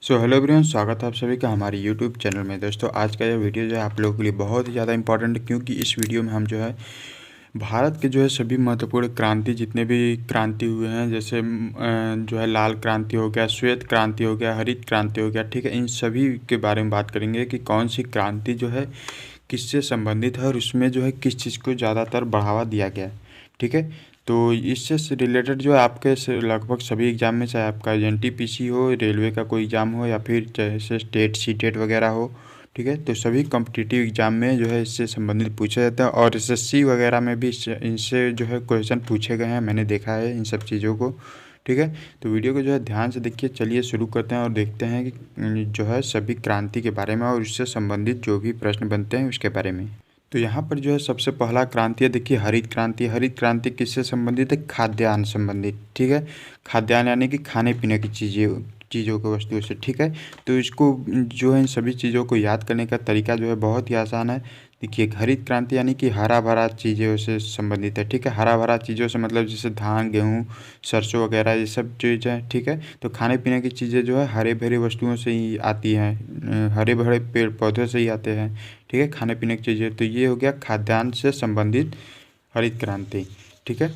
Hello everyone, स्वागत है आप सभी का हमारे यूट्यूब चैनल में। दोस्तों, आज का यह वीडियो जो है आप लोगों के लिए बहुत ही ज़्यादा इंपॉर्टेंट है, क्योंकि इस वीडियो में हम जो है भारत के जो है सभी महत्वपूर्ण क्रांति, जितने भी क्रांति हुए हैं, जैसे जो है लाल क्रांति हो गया, श्वेत क्रांति हो गया, हरित क्रांति हो गया, ठीक है। इन सभी के बारे में बात करेंगे कि कौन सी क्रांति जो है किससे संबंधित है और उसमें जो है किस चीज़ को ज़्यादातर बढ़ावा दिया गया है, ठीक है। तो इससे रिलेटेड जो है आपके लगभग सभी एग्ज़ाम में, चाहे आपका एनटीपीसी हो, रेलवे का कोई एग्ज़ाम हो, या फिर जैसे स्टेट सीटेट वगैरह हो, ठीक है, तो सभी कॉम्पिटिटिव एग्ज़ाम में जो है इससे संबंधित पूछा जाता है। और एसएससी वगैरह में भी इनसे जो है क्वेश्चन पूछे गए हैं, मैंने देखा है इन सब चीज़ों को, ठीक है। तो वीडियो को जो है ध्यान से देखिए। चलिए शुरू करते हैं और देखते हैं कि जो है सभी क्रांति के बारे में और उससे संबंधित जो भी प्रश्न बनते हैं उसके बारे में। तो यहाँ पर जो है सबसे पहला क्रांति है, देखिए, हरित क्रांति। हरित क्रांति किससे संबंधित है? खाद्यान्न संबंधित, ठीक है। खाद्यान्न यानी कि खाने पीने की चीज़ों की वस्तुओं से, ठीक है। तो इसको जो है इन सभी चीज़ों को याद करने का तरीका जो है बहुत ही आसान है। देखिए, हरित क्रांति यानी कि हरा भरा चीज़ों से संबंधित है, ठीक है। हरा भरा चीज़ों से मतलब जैसे धान, गेहूँ, सरसों वगैरह, ये सब चीज़ें, ठीक है। तो खाने पीने की चीज़ें जो है हरे भरे वस्तुओं से ही आती हैं, हरे भरे पेड़ पौधों से ही आते हैं, ठीक है, खाने पीने की चीज़ें। तो ये हो गया खाद्यान्न से संबंधित हरित क्रांति, ठीक है।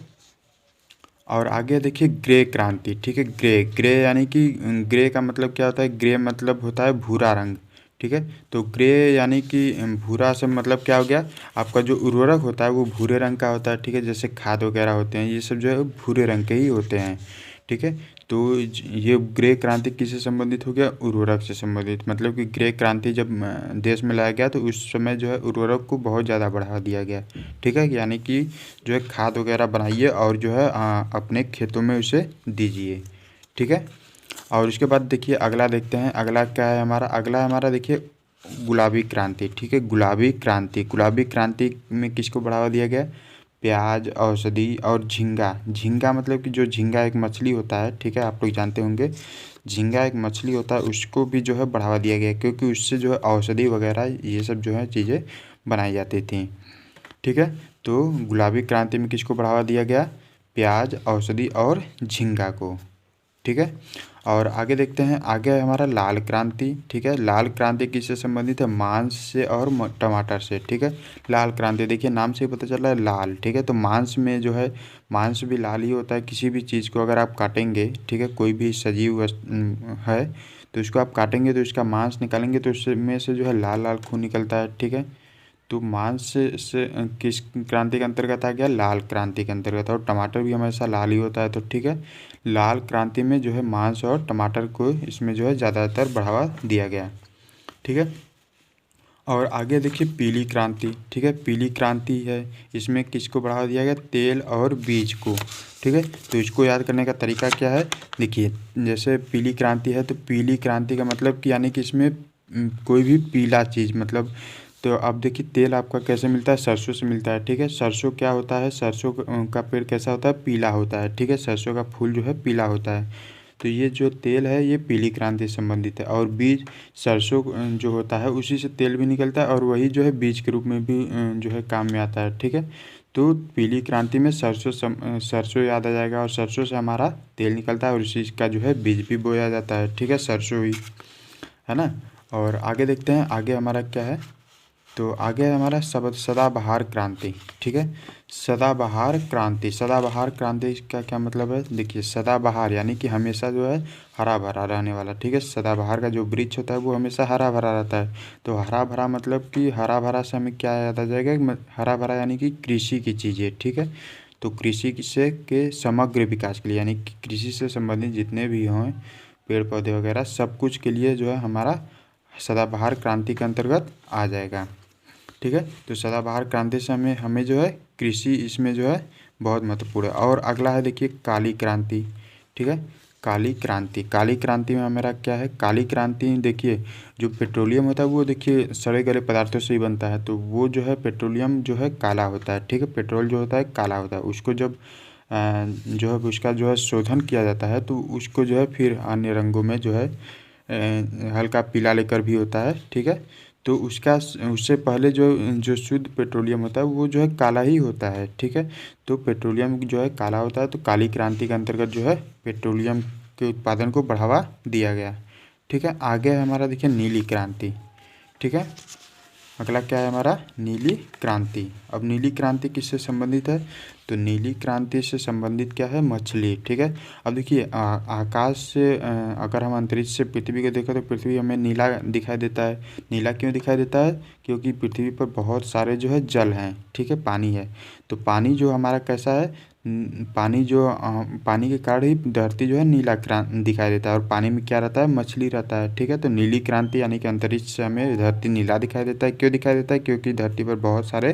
और आगे देखिए ग्रे क्रांति, ठीक है। ग्रे ग्रे यानी कि ग्रे का मतलब क्या होता है? ग्रे मतलब होता है भूरा रंग, ठीक है। तो ग्रे यानी कि भूरा से मतलब क्या हो गया? आपका जो उर्वरक होता है वो भूरे रंग का होता है, ठीक है। जैसे खाद वगैरह होते हैं, ये सब जो है भूरे रंग के ही होते हैं, ठीक है। तो ये ग्रे क्रांति किससे संबंधित हो गया? उर्वरक से संबंधित। मतलब कि ग्रे क्रांति जब देश में लाया गया तो उस समय जो है उर्वरक को बहुत ज़्यादा बढ़ावा दिया गया, ठीक है। यानी कि जो है खाद वगैरह बनाइए और जो है अपने खेतों में उसे दीजिए, ठीक है। और उसके बाद देखिए अगला देखते हैं, अगला क्या है हमारा? अगला हमारा देखिए गुलाबी क्रांति, ठीक है। गुलाबी क्रांति, गुलाबी क्रांति में किसको बढ़ावा दिया गया? प्याज, औषधि और झींगा। झींगा मतलब कि जो झींगा एक मछली होता है, ठीक है, आप लोग जानते होंगे। झींगा एक मछली होता है, उसको भी जो है बढ़ावा दिया गया, क्योंकि उससे जो है औषधि वगैरह ये सब जो है चीज़ें बनाई जाती थी, ठीक है। तो गुलाबी क्रांति में किसको बढ़ावा दिया गया? प्याज, औषधि और झींगा को, ठीक है। और आगे देखते हैं, आगे है हमारा लाल क्रांति, ठीक है। लाल क्रांति किससे संबंधित है? मांस से और टमाटर से, ठीक है। लाल क्रांति देखिए नाम से ही पता चल रहा है लाल, ठीक है। तो मांस में जो है, मांस भी लाल ही होता है। किसी भी चीज़ को अगर आप काटेंगे, ठीक है, कोई भी सजीव है तो उसको आप काटेंगे तो उसका मांस निकालेंगे तो उसमें से जो है लाल लाल खून निकलता है, ठीक है। तो मांस से किस क्रांति के अंतर्गत आ गया? लाल क्रांति के अंतर्गत। और टमाटर भी हमेशा लाल ही होता है, तो ठीक है, लाल क्रांति में जो है मांस और टमाटर को इसमें जो है ज़्यादातर बढ़ावा दिया गया, ठीक है। और आगे देखिए पीली क्रांति, ठीक है। पीली क्रांति है, इसमें किसको बढ़ावा दिया गया? तेल और बीज को, ठीक है। तो इसको याद करने का तरीका क्या है? देखिए, जैसे पीली क्रांति है तो पीली क्रांति का मतलब कि यानी कि इसमें कोई भी पीला चीज़, मतलब तो अब देखिए तेल आपका कैसे मिलता है? सरसों से मिलता है, ठीक है। सरसों क्या होता है? सरसों का पेड़ कैसा होता है? पीला होता है, ठीक है। सरसों का फूल जो है पीला होता है। तो ये जो तेल है ये पीली क्रांति से संबंधित है। और बीज, सरसों जो होता है उसी से तेल भी निकलता है और वही जो है बीज के रूप में भी जो है काम में आता है, ठीक है। तो पीली क्रांति में सरसों याद आ जाएगा और सरसों से हमारा तेल निकलता है और उसी का जो है बीज भी बोया जाता है, ठीक है, सरसों ही, है ना। और आगे देखते हैं, आगे हमारा क्या है? तो आगे है हमारा सदाबहार क्रांति, ठीक है। सदाबहार क्रांति, सदाबहार क्रांति का क्या मतलब है? देखिए, सदाबहार यानी कि हमेशा जो है हरा भरा रहने वाला, ठीक है। सदाबहार का जो वृक्ष होता है वो हमेशा हरा भरा रहता है। तो हरा भरा मतलब कि हरा भरा से हमें क्या याद आ जाएगा? हरा भरा यानी कि कृषि की चीज़ें, ठीक है। तो कृषि से के समग्र विकास के लिए, यानी कि कृषि से संबंधित जितने भी हों पेड़ पौधे वगैरह, सब कुछ के लिए जो है हमारा सदाबहार क्रांति के अंतर्गत आ जाएगा, ठीक है। तो सदाबहार क्रांति से हमें हमें जो है कृषि इसमें जो है बहुत महत्वपूर्ण है। और अगला है देखिए काली क्रांति, ठीक है। काली क्रांति, काली क्रांति में हमारा क्या है? काली क्रांति देखिए, जो पेट्रोलियम होता है वो देखिए सड़े गले पदार्थों से ही बनता है, तो वो जो है पेट्रोलियम जो है काला होता है, ठीक है। पेट्रोल जो होता है काला होता है, उसको जब जो है उसका जो है शोधन किया जाता है तो उसको जो है फिर अन्य रंगों में जो है हल्का पीला लेकर भी होता है, ठीक है। तो उसका उससे पहले जो जो शुद्ध पेट्रोलियम होता है वो जो है काला ही होता है, ठीक है। तो पेट्रोलियम जो है काला होता है, तो काली क्रांति के अंतर्गत जो है पेट्रोलियम के उत्पादन को बढ़ावा दिया गया, ठीक है। आगे है हमारा देखिए नीली क्रांति। ठीक है, अगला क्या है हमारा नीली क्रांति। अब नीली क्रांति किससे संबंधित है, तो नीली क्रांति से संबंधित क्या है, मछली। ठीक है, अब देखिए आकाश से अगर हम अंतरिक्ष से पृथ्वी को देखें तो पृथ्वी हमें नीला दिखाई देता है। नीला क्यों दिखाई देता है, क्योंकि पृथ्वी पर बहुत सारे जो है जल हैं। ठीक है, पानी है, तो पानी जो हमारा कैसा है, पानी जो पानी के कारण ही धरती जो है नीला दिखाई देता है, और पानी में क्या रहता है, मछली रहता है। ठीक है, तो नीली क्रांति यानी कि अंतरिक्ष से हमें धरती नीला दिखाई देता है। क्यों दिखाई देता है, क्योंकि धरती पर बहुत सारे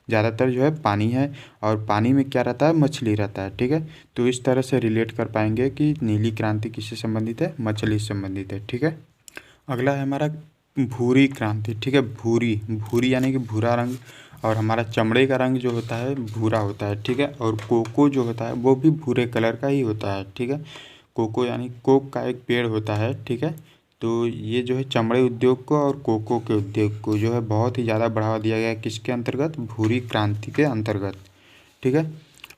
ज़्यादातर जो है पानी है, और पानी में क्या रहता है, मछली रहता है। ठीक है, तो इस तरह से रिलेट कर पाएंगे कि नीली क्रांति किससे संबंधित है, मछली से संबंधित है। ठीक है, अगला है हमारा भूरी क्रांति। ठीक है, भूरी, भूरी यानी कि भूरा रंग, और हमारा चमड़े का रंग जो होता है भूरा होता है। ठीक है, और कोको जो होता है वो भी भूरे कलर का ही होता है। ठीक है, कोको यानी कोक का एक पेड़ होता है। ठीक है, तो ये जो है चमड़े उद्योग को और कोको के उद्योग को जो है बहुत ही ज़्यादा बढ़ावा दिया गया है, किसके अंतर्गत, भूरी क्रांति के अंतर्गत। ठीक है,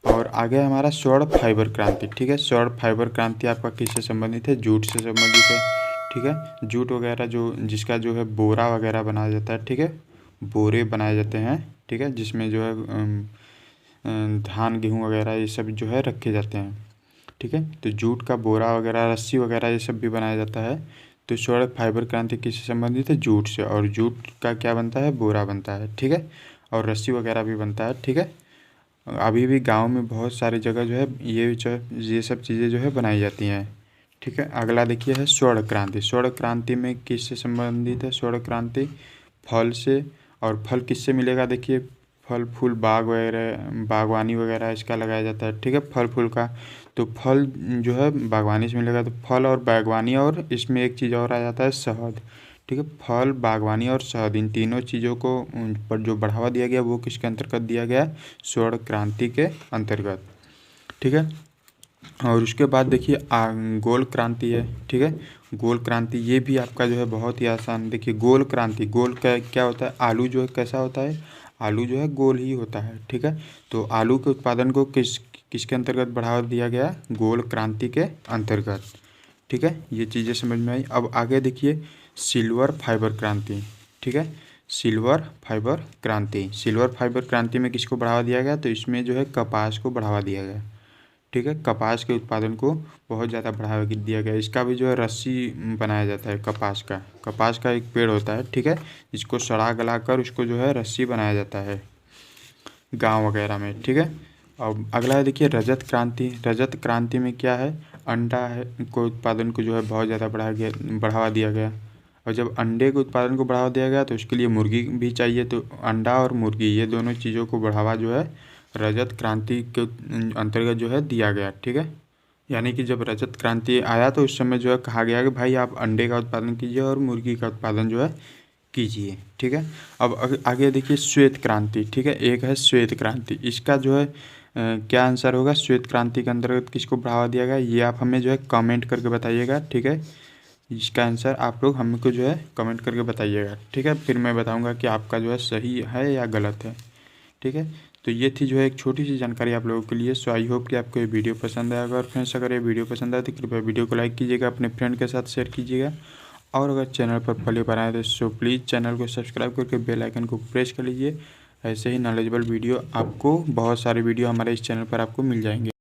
और आगे हमारा स्वर्ण फाइबर क्रांति। ठीक है, स्वर्ण फाइबर क्रांति आपका किससे संबंधित है, जूट से संबंधित है। ठीक है, जूट वगैरह जो जिसका जो है बोरा वगैरह बनाया जाता है। ठीक है, बोरे बनाए जाते हैं। ठीक है, जिसमें जो है धान गेहूँ वगैरह ये सब जो है रखे जाते हैं। ठीक है, तो जूट का बोरा वगैरह, रस्सी वगैरह ये सब भी बनाया जाता है। तो स्वर्ण फाइबर क्रांति किससे संबंधित है, जूट से, और जूट का क्या बनता है, बोरा बनता है। ठीक है, और रस्सी वगैरह भी बनता है। ठीक है, अभी भी गांव में बहुत सारी जगह जो है ये सब चीज़ें जो है बनाई जाती हैं। ठीक है, अगला देखिए है स्वर्ण क्रांति। स्वर्ण क्रांति में किससे संबंधित है, स्वर्ण क्रांति फल से, और फल किससे मिलेगा, देखिए फल फूल बाग वगैरह, बागवानी वगैरह इसका लगाया जाता है। ठीक है, फल फूल का, तो फल जो है बागवानी से मिलेगा, तो फल और बागवानी, और इसमें एक चीज़ और आ जाता है, शहद। ठीक है, फल, बागवानी और शहद, इन तीनों चीज़ों को पर जो बढ़ावा दिया गया वो किसके अंतर्गत दिया गया, स्वर्ण क्रांति के अंतर्गत। ठीक है, और उसके बाद देखिए गोल क्रांति है। ठीक है, गोल क्रांति ये भी आपका जो है बहुत ही आसान। देखिए गोल क्रांति, गोल का क्या होता है, आलू जो है कैसा होता है, आलू जो है गोल ही होता है। ठीक है, तो आलू के उत्पादन को किसके अंतर्गत बढ़ावा दिया गया, गोल क्रांति के अंतर्गत। ठीक है, ये चीज़ें समझ में आई। अब आगे देखिए सिल्वर फाइबर क्रांति। ठीक है, सिल्वर फाइबर क्रांति, सिल्वर फाइबर क्रांति में किसको बढ़ावा दिया गया, तो इसमें जो है कपास को बढ़ावा दिया गया। ठीक है, कपास के उत्पादन को बहुत ज़्यादा बढ़ावा दिया गया। इसका भी जो है रस्सी बनाया जाता है, कपास का एक पेड़ होता है। ठीक है, इसको सड़ा गला कर उसको जो है रस्सी बनाया जाता है गांव वगैरह में। ठीक है, अब अगला है देखिए रजत क्रांति। रजत क्रांति में क्या है, अंडा है को उत्पादन को जो है बहुत ज़्यादा बढ़ावा दिया गया, और जब अंडे के उत्पादन को बढ़ावा दिया गया तो उसके लिए मुर्गी भी चाहिए, तो अंडा और मुर्गी ये दोनों चीज़ों को बढ़ावा जो है रजत क्रांति के अंतर्गत जो है दिया गया। ठीक है, यानी कि जब रजत क्रांति आया तो उस समय जो है कहा गया कि भाई आप अंडे का उत्पादन कीजिए और मुर्गी का उत्पादन जो है कीजिए। ठीक है, अब आगे देखिए श्वेत क्रांति। ठीक है, एक है श्वेत क्रांति, इसका जो है क्या आंसर होगा, श्वेत क्रांति के अंतर्गत किसको बढ़ावा दिया गया, ये आप हमें जो है कमेंट करके बताइएगा। ठीक है, इसका आंसर आप लोग हमको जो है कमेंट करके बताइएगा। ठीक है, फिर मैं बताऊंगा कि आपका जो है सही है या गलत है। ठीक है, तो ये थी जो है एक छोटी सी जानकारी आप लोगों के लिए। सो आई होप कि आपको ये वीडियो पसंद आएगा, और फ्रेंड्स अगर ये वीडियो पसंद आए तो कृपया वीडियो को लाइक कीजिएगा, अपने फ्रेंड के साथ शेयर कीजिएगा, और अगर चैनल पर पहली बार आए तो सो प्लीज़ चैनल को सब्सक्राइब करके बेल आइकन को प्रेस कर लीजिए। ऐसे ही नॉलेजेबल वीडियो आपको, बहुत सारे वीडियो हमारे इस चैनल पर आपको मिल जाएंगे।